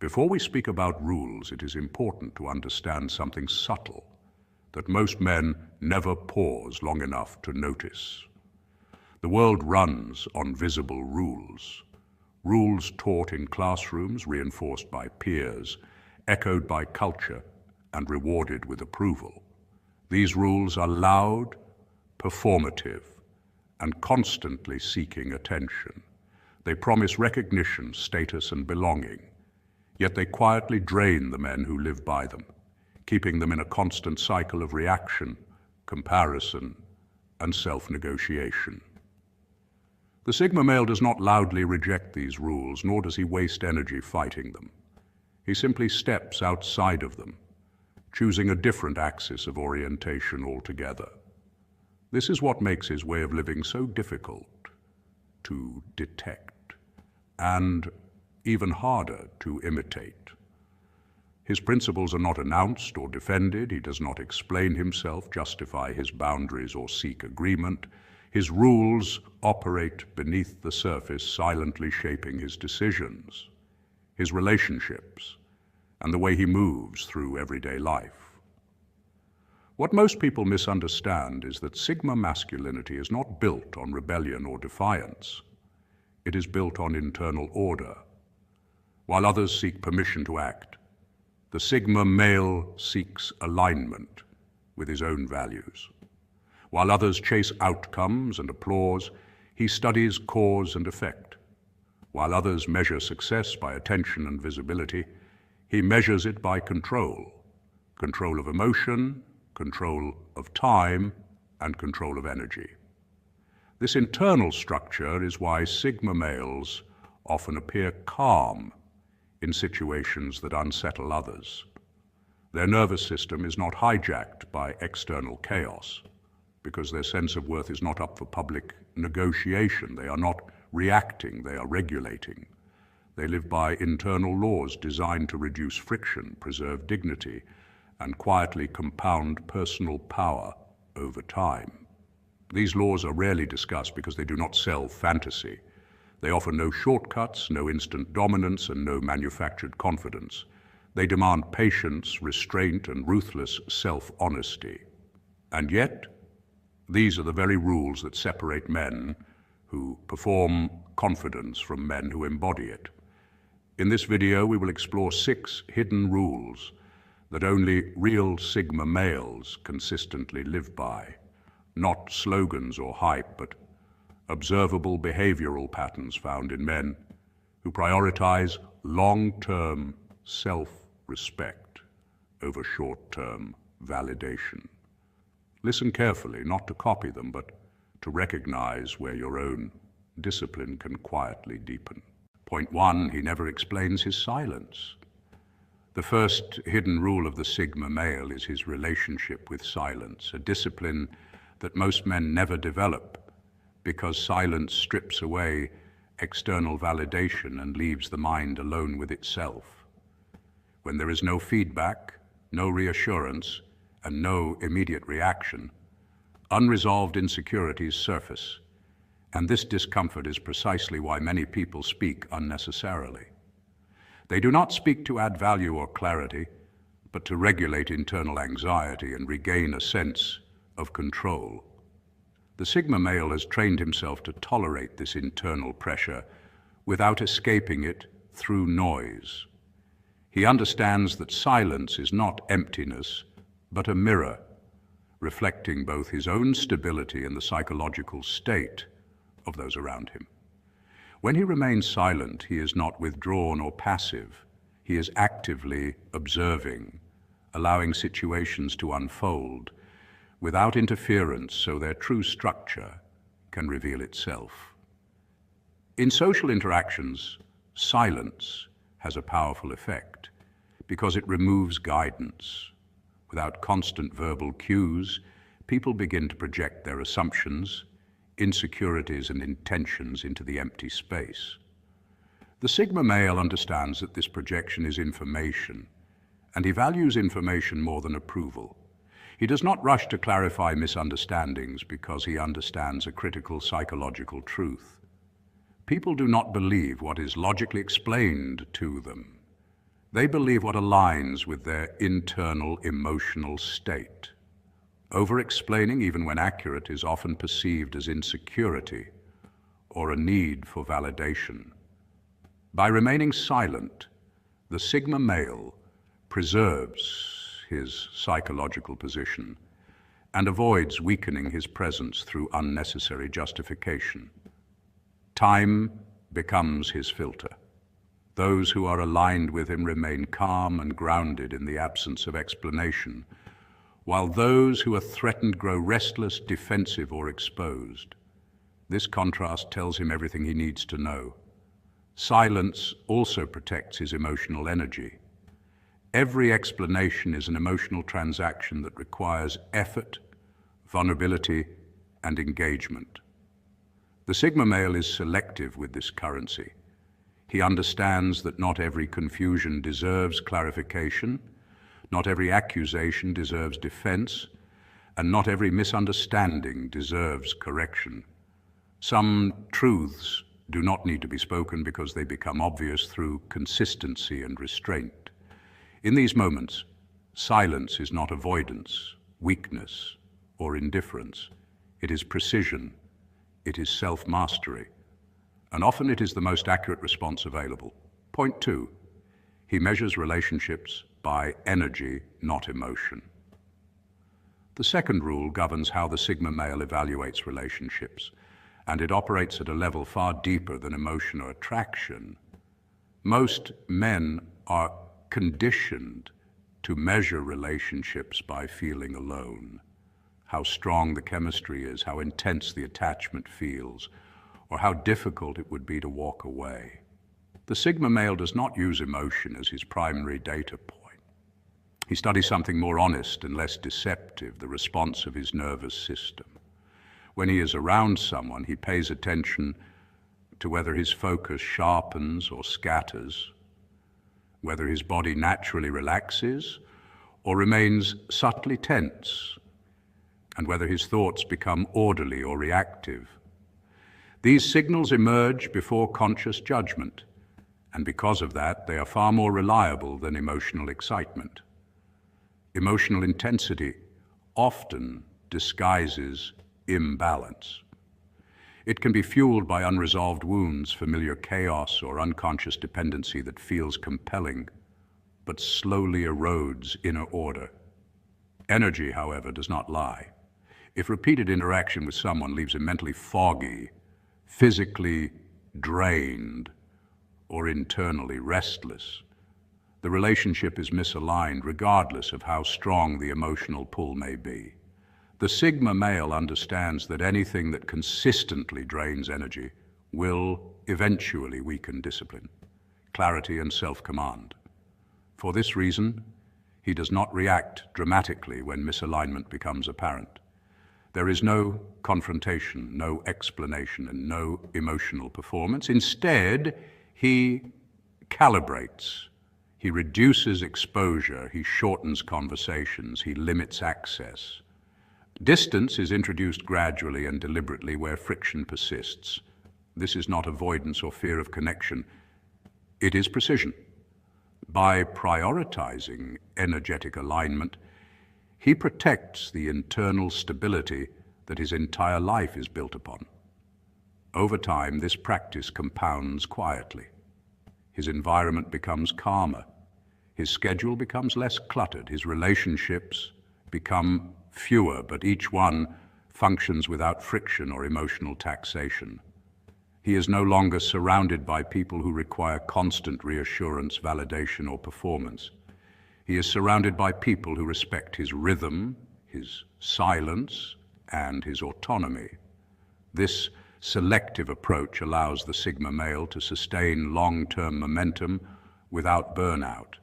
Before we speak about rules, it is important to understand something subtle that most men never pause long enough to notice. The world runs on visible rules. Rules taught in classrooms, reinforced by peers, echoed by culture, and rewarded with approval. These rules are loud, performative, and constantly seeking attention. They promise recognition, status, and belonging, yet they quietly drain the men who live by them, keeping them in a constant cycle of reaction, comparison, and self-negotiation. The Sigma male does not loudly reject these rules, nor does he waste energy fighting them. He simply steps outside of them, choosing a different axis of orientation altogether. This is what makes his way of living so difficult to detect, and even harder to imitate. His principles are not announced or defended. He does not explain himself, justify his boundaries, or seek agreement. His rules operate beneath the surface, silently shaping his decisions, his relationships, and the way he moves through everyday life. What most people misunderstand is that Sigma masculinity is not built on rebellion or defiance. It is built on internal order. While others seek permission to act, the Sigma male seeks alignment with his own values. While others chase outcomes and applause, he studies cause and effect. While others measure success by attention and visibility, he measures it by control. Control of emotion, control of time, and control of energy. This internal structure is why Sigma males often appear calm in situations that unsettle others. Their nervous system is not hijacked by external chaos, because their sense of worth is not up for public negotiation. They are not reacting, they are regulating. They live by internal laws designed to reduce friction, preserve dignity, and quietly compound personal power over time. These laws are rarely discussed because they do not sell fantasy. They offer no shortcuts, no instant dominance, and no manufactured confidence. They demand patience, restraint, and ruthless self-honesty. And yet, these are the very rules that separate men who perform confidence from men who embody it. In this video, we will explore 6 hidden rules that only real Sigma males consistently live by. Not slogans or hype, but observable behavioral patterns found in men who prioritize long-term self-respect over short-term validation. Listen carefully, not to copy them, but to recognize where your own discipline can quietly deepen. Point 1, he never explains his silence. The first hidden rule of the Sigma male is his relationship with silence, a discipline that most men never develop because silence strips away external validation and leaves the mind alone with itself. When there is no feedback, no reassurance, and no immediate reaction, unresolved insecurities surface, and this discomfort is precisely why many people speak unnecessarily. They do not speak to add value or clarity, but to regulate internal anxiety and regain a sense of control. The Sigma male has trained himself to tolerate this internal pressure without escaping it through noise. He understands that silence is not emptiness, but a mirror, reflecting both his own stability and the psychological state of those around him. When he remains silent, he is not withdrawn or passive. He is actively observing, allowing situations to unfold without interference so their true structure can reveal itself. In social interactions, silence has a powerful effect because it removes guidance. Without constant verbal cues, people begin to project their assumptions, insecurities, and intentions into the empty space. The Sigma male understands that this projection is information, and he values information more than approval. He does not rush to clarify misunderstandings because he understands a critical psychological truth. People do not believe what is logically explained to them. They believe what aligns with their internal emotional state. Over-explaining, even when accurate, is often perceived as insecurity or a need for validation. By remaining silent, the Sigma male preserves his psychological position and avoids weakening his presence through unnecessary justification. Time becomes his filter. Those who are aligned with him remain calm and grounded in the absence of explanation, while those who are threatened grow restless, defensive, or exposed. This contrast tells him everything he needs to know. Silence also protects his emotional energy. Every explanation is an emotional transaction that requires effort, vulnerability, and engagement. The Sigma male is selective with this currency. He understands that not every confusion deserves clarification, not every accusation deserves defense, and not every misunderstanding deserves correction. Some truths do not need to be spoken because they become obvious through consistency and restraint. In these moments, silence is not avoidance, weakness, or indifference. It is precision. It is self-mastery. And often it is the most accurate response available. Point 2, he measures relationships by energy, not emotion. The second rule governs how the Sigma male evaluates relationships, and it operates at a level far deeper than emotion or attraction. Most men are conditioned to measure relationships by feeling alone, how strong the chemistry is, how intense the attachment feels, or how difficult it would be to walk away. The Sigma male does not use emotion as his primary data point. He studies something more honest and less deceptive, the response of his nervous system. When he is around someone, he pays attention to whether his focus sharpens or scatters, whether his body naturally relaxes or remains subtly tense, and whether his thoughts become orderly or reactive. These signals emerge before conscious judgment, and because of that, they are far more reliable than emotional excitement. Emotional intensity often disguises imbalance. It can be fueled by unresolved wounds, familiar chaos, or unconscious dependency that feels compelling, but slowly erodes inner order. Energy, however, does not lie. If repeated interaction with someone leaves him mentally foggy, physically drained, or internally restless, the relationship is misaligned regardless of how strong the emotional pull may be. The Sigma male understands that anything that consistently drains energy will eventually weaken discipline, clarity, and self-command. For this reason, he does not react dramatically when misalignment becomes apparent. There is no confrontation, no explanation, and no emotional performance. Instead, he calibrates. He reduces exposure, he shortens conversations, he limits access. Distance is introduced gradually and deliberately where friction persists. This is not avoidance or fear of connection. It is precision. By prioritizing energetic alignment, he protects the internal stability that his entire life is built upon. Over time, this practice compounds quietly. His environment becomes calmer. His schedule becomes less cluttered. His relationships become fewer, but each one functions without friction or emotional taxation. He is no longer surrounded by people who require constant reassurance, validation, or performance. He is surrounded by people who respect his rhythm, his silence, and his autonomy. This selective approach allows the Sigma male to sustain long-term momentum without burnout,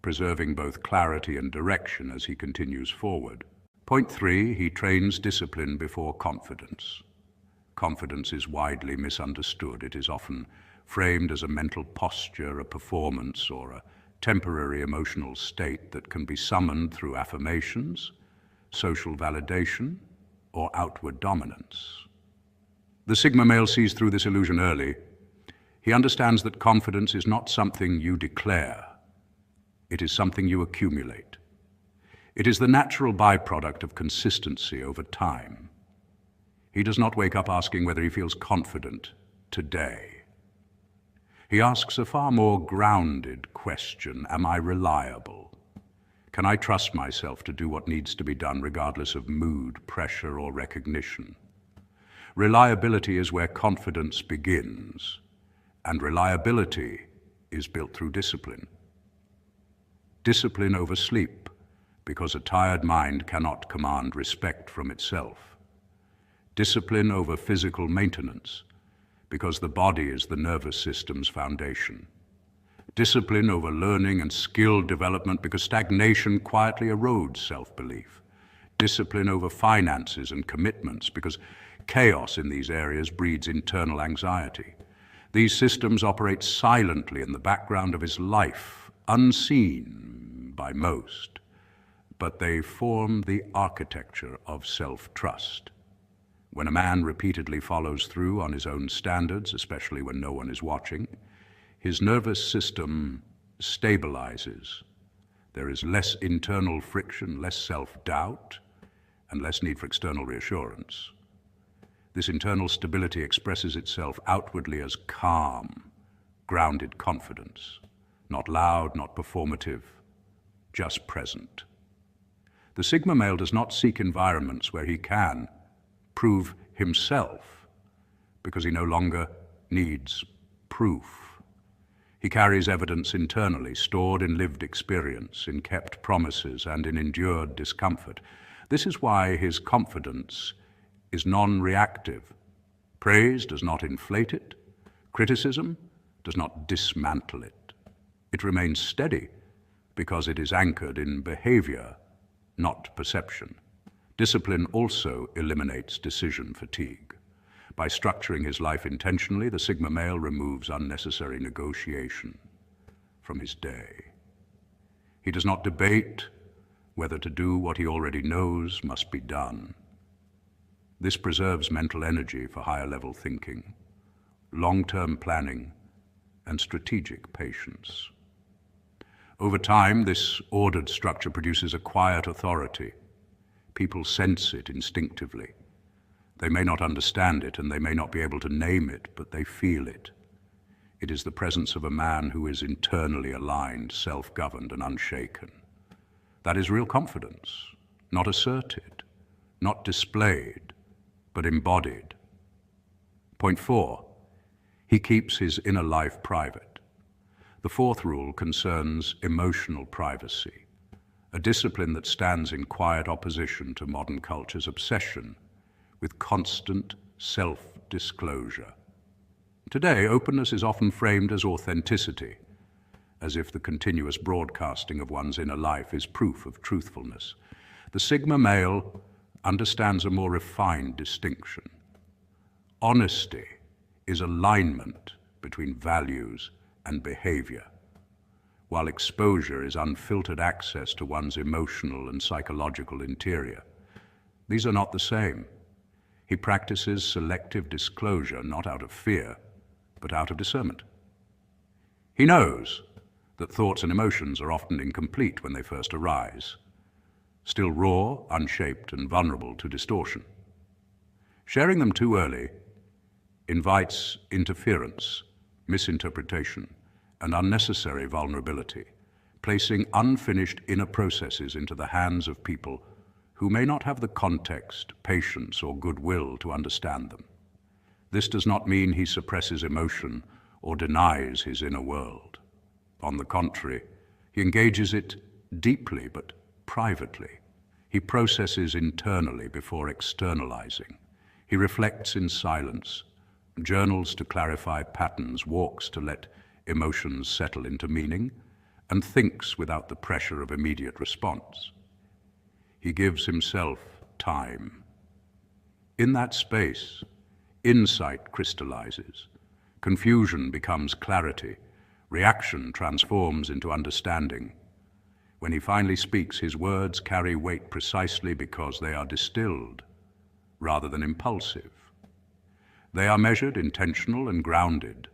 preserving both clarity and direction as he continues forward. Point 3, he trains discipline before confidence. Confidence is widely misunderstood. It is often framed as a mental posture, a performance, or a temporary emotional state that can be summoned through affirmations, social validation, or outward dominance. The Sigma male sees through this illusion early. He understands that confidence is not something you declare, It is something you accumulate. It is the natural byproduct of consistency over time. He does not wake up asking whether he feels confident today. He asks a far more grounded question: am I reliable? Can I trust myself to do what needs to be done regardless of mood, pressure, or recognition? Reliability is where confidence begins, and reliability is built through discipline. Discipline over sleep, because a tired mind cannot command respect from itself. Discipline over physical maintenance, because the body is the nervous system's foundation. Discipline over learning and skill development, because stagnation quietly erodes self-belief. Discipline over finances and commitments, because chaos in these areas breeds internal anxiety. These systems operate silently in the background of his life, unseen by most, but they form the architecture of self-trust. When a man repeatedly follows through on his own standards, especially when no one is watching, his nervous system stabilizes. There is less internal friction, less self-doubt, and less need for external reassurance. This internal stability expresses itself outwardly as calm, grounded confidence, not loud, not performative, just present. The Sigma male does not seek environments where he can prove himself, because he no longer needs proof. He carries evidence internally, stored in lived experience, in kept promises, and in endured discomfort. This is why his confidence is non-reactive. Praise does not inflate it. Criticism does not dismantle it. It remains steady because it is anchored in behavior, not perception. Discipline also eliminates decision fatigue. By structuring his life intentionally, the Sigma male removes unnecessary negotiation from his day. He does not debate whether to do what he already knows must be done. This preserves mental energy for higher-level thinking, long-term planning, and strategic patience. Over time, this ordered structure produces a quiet authority. People sense it instinctively. They may not understand it, and they may not be able to name it, but they feel it. It is the presence of a man who is internally aligned, self-governed, and unshaken. That is real confidence, not asserted, not displayed, but embodied. Point 4, he keeps his inner life private. The fourth rule concerns emotional privacy, a discipline that stands in quiet opposition to modern culture's obsession with constant self-disclosure. Today, openness is often framed as authenticity, as if the continuous broadcasting of one's inner life is proof of truthfulness. The Sigma male understands a more refined distinction. Honesty is alignment between values and behavior, while exposure is unfiltered access to one's emotional and psychological interior. These are not the same. He practices selective disclosure not out of fear, but out of discernment. He knows that thoughts and emotions are often incomplete when they first arise, still raw, unshaped, and vulnerable to distortion. Sharing them too early invites interference, misinterpretation, and unnecessary vulnerability, placing unfinished inner processes into the hands of people who may not have the context, patience, or goodwill to understand them. This does not mean he suppresses emotion or denies his inner world. On the contrary, he engages it deeply but privately. He processes internally before externalizing. He reflects in silence, journals to clarify patterns, walks to let emotions settle into meaning, and thinks without the pressure of immediate response. He gives himself time. In that space, insight crystallizes, confusion becomes clarity, reaction transforms into understanding. When he finally speaks, his words carry weight precisely because they are distilled rather than impulsive. They are measured, intentional, and grounded,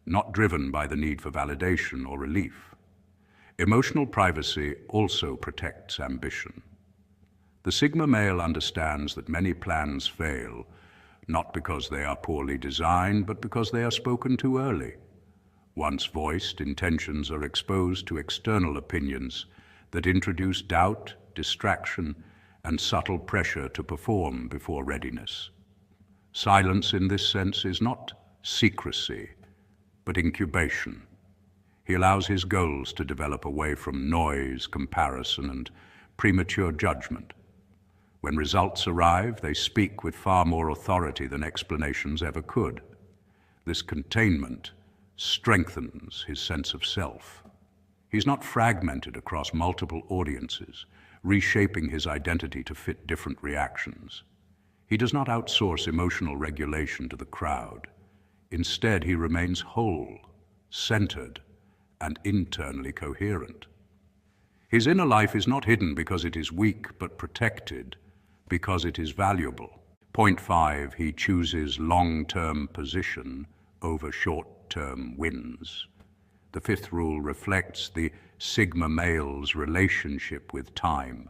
not driven by the need for validation or relief. Emotional privacy also protects ambition. The Sigma male understands that many plans fail, not because they are poorly designed, but because they are spoken too early. Once voiced, intentions are exposed to external opinions that introduce doubt, distraction, and subtle pressure to perform before readiness. Silence in this sense is not secrecy, but incubation. He allows his goals to develop away from noise, comparison, and premature judgment. When results arrive, they speak with far more authority than explanations ever could. This containment strengthens his sense of self. He's not fragmented across multiple audiences, reshaping his identity to fit different reactions. He does not outsource emotional regulation to the crowd. Instead, he remains whole, centered, and internally coherent. His inner life is not hidden because it is weak, but protected because it is valuable. Point 5, he chooses long-term position over short-term wins. The fifth rule reflects the Sigma male's relationship with time,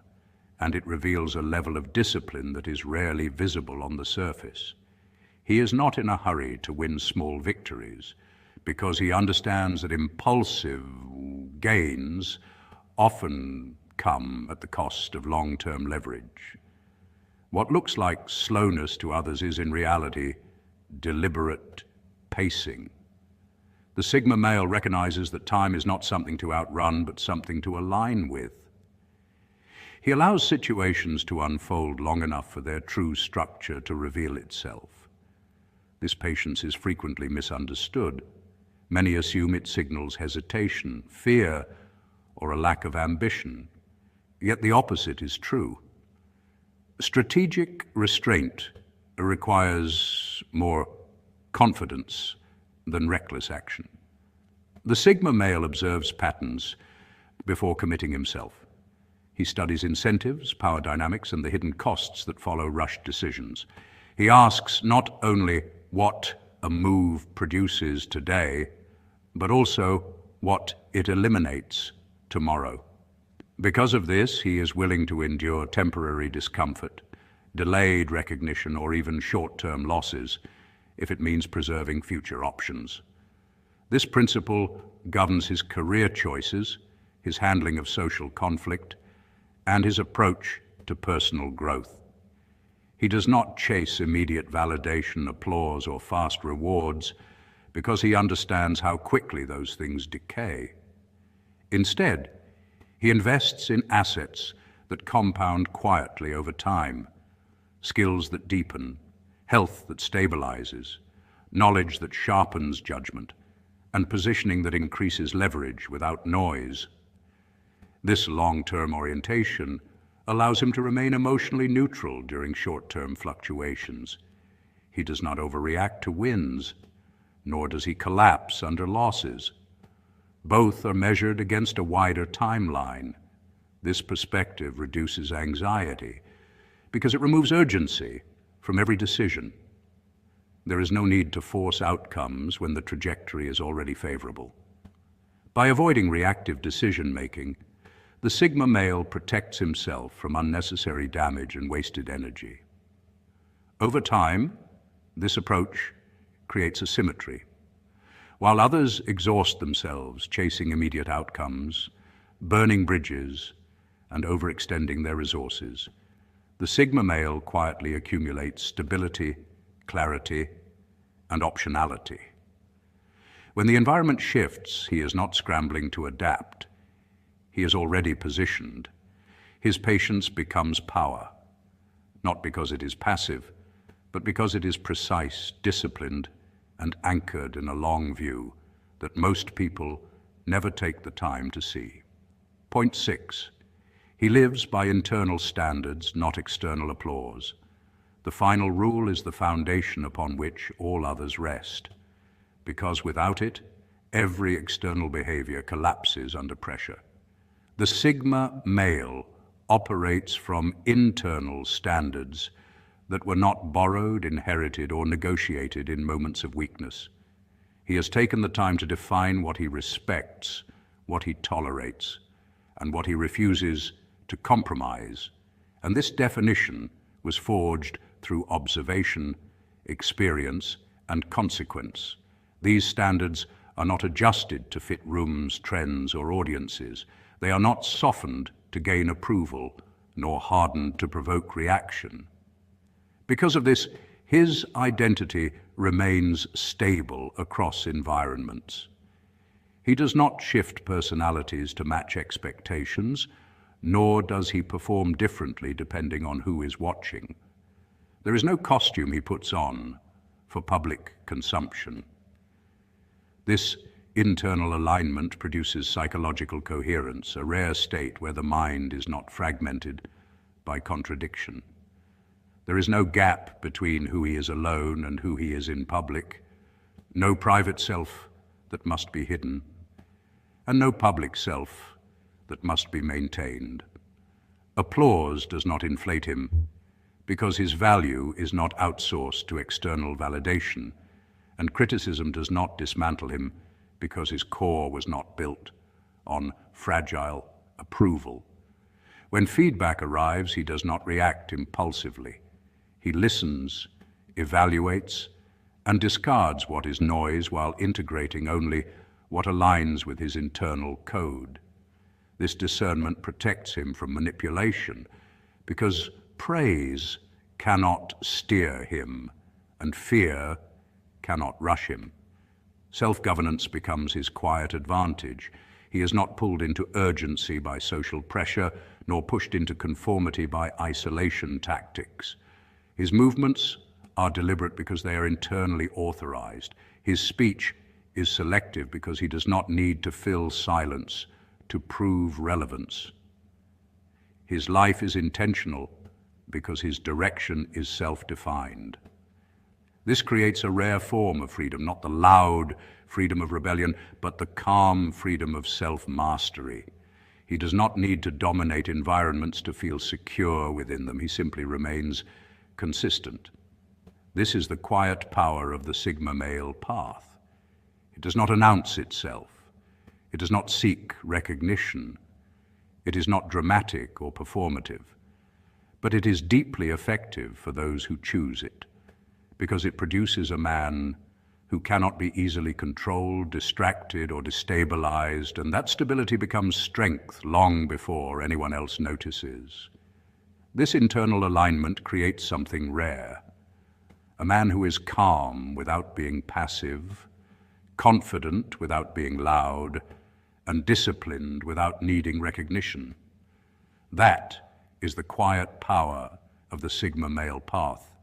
and it reveals a level of discipline that is rarely visible on the surface. He is not in a hurry to win small victories, because he understands that impulsive gains often come at the cost of long-term leverage. What looks like slowness to others is in reality deliberate pacing. The Sigma male recognizes that time is not something to outrun, but something to align with. He allows situations to unfold long enough for their true structure to reveal itself. This patience is frequently misunderstood. Many assume it signals hesitation, fear, or a lack of ambition. Yet the opposite is true. Strategic restraint requires more confidence than reckless action. The Sigma male observes patterns before committing himself. He studies incentives, power dynamics, and the hidden costs that follow rushed decisions. He asks not only what a move produces today, but also what it eliminates tomorrow. Because of this, he is willing to endure temporary discomfort, delayed recognition, or even short-term losses if it means preserving future options. This principle governs his career choices, his handling of social conflict, and his approach to personal growth. He does not chase immediate validation, applause, or fast rewards because he understands how quickly those things decay. Instead, he invests in assets that compound quietly over time, skills that deepen, health that stabilizes, knowledge that sharpens judgment, and positioning that increases leverage without noise. This long-term orientation allows him to remain emotionally neutral during short-term fluctuations. He does not overreact to wins, nor does he collapse under losses. Both are measured against a wider timeline. This perspective reduces anxiety because it removes urgency from every decision. There is no need to force outcomes when the trajectory is already favorable. By avoiding reactive decision-making, the Sigma male protects himself from unnecessary damage and wasted energy. Over time, this approach creates a symmetry. While others exhaust themselves chasing immediate outcomes, burning bridges, and overextending their resources, the Sigma male quietly accumulates stability, clarity, and optionality. When the environment shifts, he is not scrambling to adapt. He is already positioned. His patience becomes power, not because it is passive, but because it is precise, disciplined, and anchored in a long view that most people never take the time to see. Point 6. He lives by internal standards, not external applause. The final rule is the foundation upon which all others rest, because without it, every external behavior collapses under pressure. The Sigma male operates from internal standards that were not borrowed, inherited, or negotiated in moments of weakness. He has taken the time to define what he respects what he tolerates, and what he refuses to compromise. And this definition was forged through observation, experience, and consequence. These standards are not adjusted to fit rooms, trends, or audiences. They are not softened to gain approval, nor hardened to provoke reaction. Because of this, his identity remains stable across environments. He does not shift personalities to match expectations, nor does he perform differently depending on who is watching. There is no costume he puts on for public consumption. This internal alignment produces psychological coherence, a rare state where the mind is not fragmented by contradiction. There is no gap between who he is alone and who he is in public, no private self that must be hidden, and no public self that must be maintained. Applause does not inflate him because his value is not outsourced to external validation, and criticism does not dismantle him because his core was not built on fragile approval. When feedback arrives, he does not react impulsively. He listens, evaluates, and discards what is noise while integrating only what aligns with his internal code. This discernment protects him from manipulation because praise cannot steer him and fear cannot rush him. Self-governance becomes his quiet advantage. He is not pulled into urgency by social pressure, nor pushed into conformity by isolation tactics. His movements are deliberate because they are internally authorized. His speech is selective because he does not need to fill silence to prove relevance. His life is intentional because his direction is self-defined. This creates a rare form of freedom, not the loud freedom of rebellion, but the calm freedom of self-mastery. He does not need to dominate environments to feel secure within them. He simply remains consistent. This is the quiet power of the Sigma male path. It does not announce itself. It does not seek recognition. It is not dramatic or performative, but it is deeply effective for those who choose it, because it produces a man who cannot be easily controlled, distracted, or destabilized, and that stability becomes strength long before anyone else notices. This internal alignment creates something rare. A man who is calm without being passive, confident without being loud, and disciplined without needing recognition. That is the quiet power of the Sigma male path.